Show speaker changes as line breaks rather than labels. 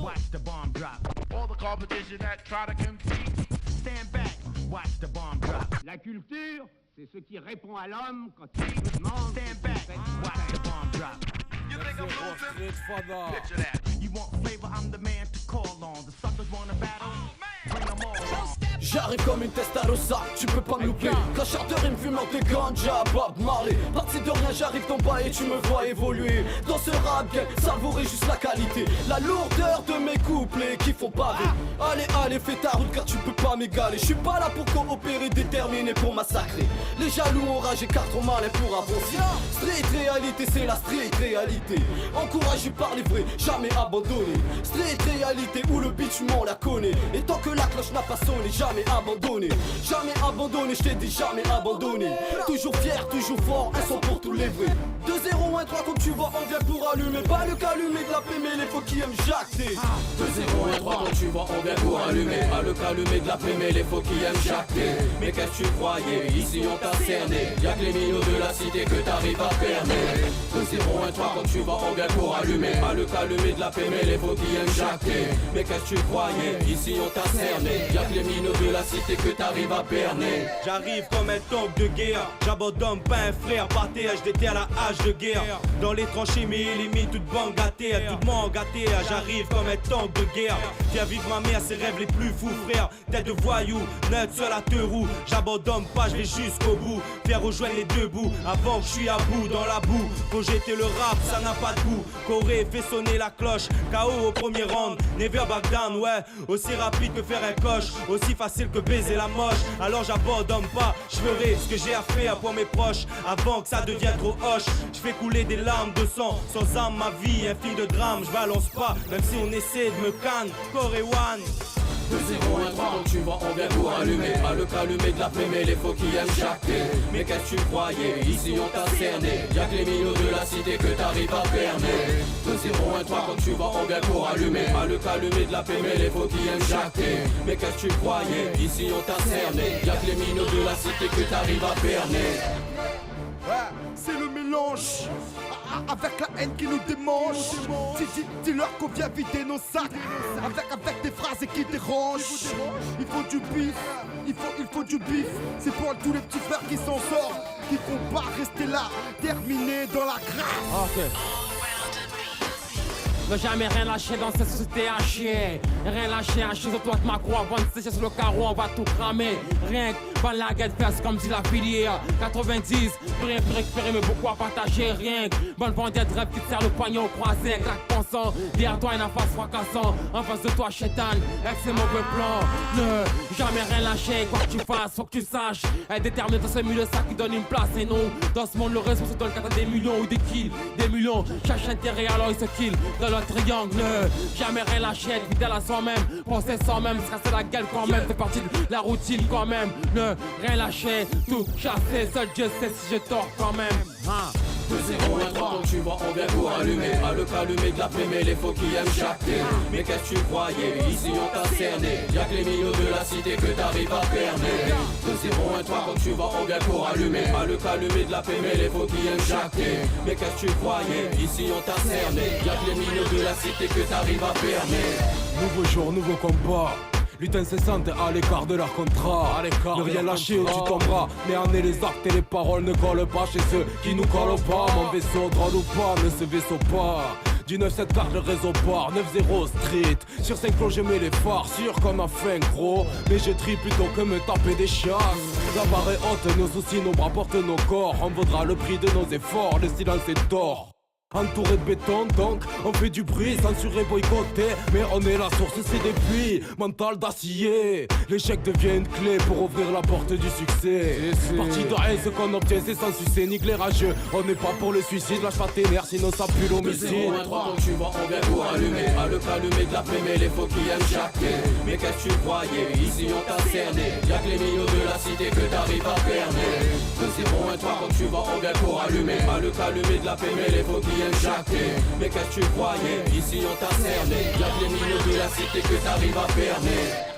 watch the bomb drop. All the competition that try to compete, stand back, watch the bomb drop.
La culture, c'est ce qui répond à l'homme quand il se demande.
Stand back, watch the bomb drop. You think I'm losing? Picture that. You want flavor, I'm the man to call on. The suckers wanna battle, bring them all on.
J'arrive comme une Testarossa, tu peux pas me louper. Cracheur de rime fumant des ganja, Bob Marley. Parti de rien, j'arrive ton bas et tu me vois évoluer. Dans ce rap game, savourer juste la qualité. La lourdeur de mes couplets qui font baver. Allez, allez, fais ta route car tu peux pas m'égaler. Je suis pas là pour coopérer, déterminé pour massacrer. Les jaloux enragés car trop malin pour avancer. Street réalité, c'est la street réalité. Encouragé par les vrais, jamais abandonné. Street réalité où le bitch m'en la connaît. Et tant que la cloche n'a pas sonné, jamais abandonné. Jamais abandonné, je t'ai dit jamais abandonné. Toujours fier, toujours fort, un son pour tous les vrais. 2-0, 1-3 comme tu vois, on vient pour allumer. Pas le calumet de la paix, mais les faux qui aiment jacter.
2-0, 1-3 comme tu vois, on vient pour allumer. Pas le calumet de la paix, mais les faux qui aiment jacter. Mais qu'est-ce que tu croyais, ici on t'a cerné. Y'a que les minots de la cité que t'arrives à perner. 2-0, 1-3 comme tu vois, on vient pour allumer. Pas le calumet de la paix, mais les faux qui aiment jacter. Mais qu'est-ce que tu croyais, ici on t'a cerné. Y'a que les minots de la cité que t'arrives à berner.
J'arrive comme un tank de guerre. J'abandonne pas un frère par THDT à la hache de guerre. Dans les tranchées mes limites toute bande gâtée, tout le monde gâté. J'arrive comme un tank de guerre. Viens vivre ma mère, ses rêves les plus fous frère. Tête de voyou, net seul à deux roues. J'abandonne pas, je vais jusqu'au bout. Faire rejoindre les deux bouts avant que je suis à bout dans la boue. Faut jeter le rap, ça n'a pas de goût. Corée fait sonner la cloche. KO au premier round, never back down, ouais. Aussi rapide que faire un coche, aussi facile que baiser la moche. Alors j'abandonne pas, je ferai ce que j'ai à faire pour mes proches. Avant que ça devienne trop hoche, je fais couler des larmes de sang. Sans âme ma vie, un film de drame, je balance pas. Même si on essaie de me canne, Corée One.
2-0, 1-3 comme tu vois, on vient pour allumer. Pas le calumet de la paix, mais les faux qui aiment jacter. Mais qu'est-ce que tu croyais, ici on t'a cerné. Y'a que les minots de la cité que t'arrives à berner. 2-0, 1-3 comme tu vois, on vient pour allumer. Pas le calumet de la paix, mais les faux qui aiment jacter. Mais qu'est-ce que tu croyais, ici on t'a cerné. Y'a que les minots de la cité que t'arrives à berner.
C'est le mélange avec la haine qui nous démange. Dis-leur qu'on vient vider nos sacs avec des phrases qui dérangent. Il faut du bif, il faut du bif. C'est pour tous les petits frères qui s'en sortent, qui font pas rester là, terminés dans la grâce.
Ne jamais rien lâcher dans cette société à chier. Rien lâcher, un sur toi que ma croix. Bonne sécher sur le carreau, on va tout cramer. Rien que pas la guette face comme dit la filière. 90, plus rien pour récupérer, mais beaucoup à partager. Rien que bonne vendette, rêve qui te serre le poignet au croisé. Claque pensant, derrière toi, une face fracassant. En face de toi, chétan, avec ses mauvais plans. Ne jamais rien lâcher, quoi que tu fasses, faut que tu saches. Être déterminé dans ce milieu, ça qui donne une place. Et non, dans ce monde, le reste se donne qu'à des millions ou des kills. Des millions, cherche intérêt, alors ils se kill. Dans le triangle, jamais rien lâcher, être fidèle à soi-même, penser sans même, se casser la gueule quand même, fait partie de la routine quand même, ne rien lâcher, tout chasser, seul Dieu sait si je tords quand même.
2-0, 1-3 comme tu vois, on vient pour allumer. Pas le calumet de la paix, mais les faux qui aiment jacter. Mais qu'est-ce que tu croyais, ici on t'a cerné. Y'a que les minots de la cité que t'arrives à berner. 2-0, 1-3 comme tu vois, on vient pour allumer. Pas le calumet de la paix, mais les faux qui aiment jacter. Mais qu'est-ce que tu croyais, ici on t'a cerné. Y'a que les minots de la cité que t'arrives à berner.
Nouveau jour, nouveau combat. Lutte incessante à l'écart de leur contrat. Ne rien lâcher ou tu tomberas. Mais en est les actes et les paroles ne collent pas chez ceux qui nous collent pas. Mon vaisseau drôle ou pas, ne se vaisseau pas. Du 9-7 carte le réseau part, 9-0 street. Sur 5 cloches je mets les phares, sûr qu'on a faim gros. Mais je trie plutôt que me taper des chasses. La barre est haute, nos soucis, nos bras portent nos corps. On vaudra le prix de nos efforts, le silence est d'or. Entouré de béton donc on fait du bruit, censuré, boycotté. Mais on est la source, c'est des puits, mental d'acier. L'échec devient une clé pour ouvrir la porte du succès. Parti de rien, ce qu'on obtient c'est sans succès, nique les rageux. On n'est pas pour le suicide, lâche pas tes nerfs sinon ça pue l'homicide.
2-0, 1-3 comme tu vois, on vient pour allumer. Pas le calumet de la paix, mais les faux qui aiment jacter. Mais qu'est-ce que tu croyais, ici on t'a cerné. Y'a que les minots de la cité que t'arrives à berner. 2-0, 1-3 comme tu vois, on vient pour allumer. Pas le calumet de la paix, mais les faux qui aiment jacter. Mais qu'est-ce que tu croyais, ici on t'a cerné. Y'a que les minots de la cité que t'arrives à berner.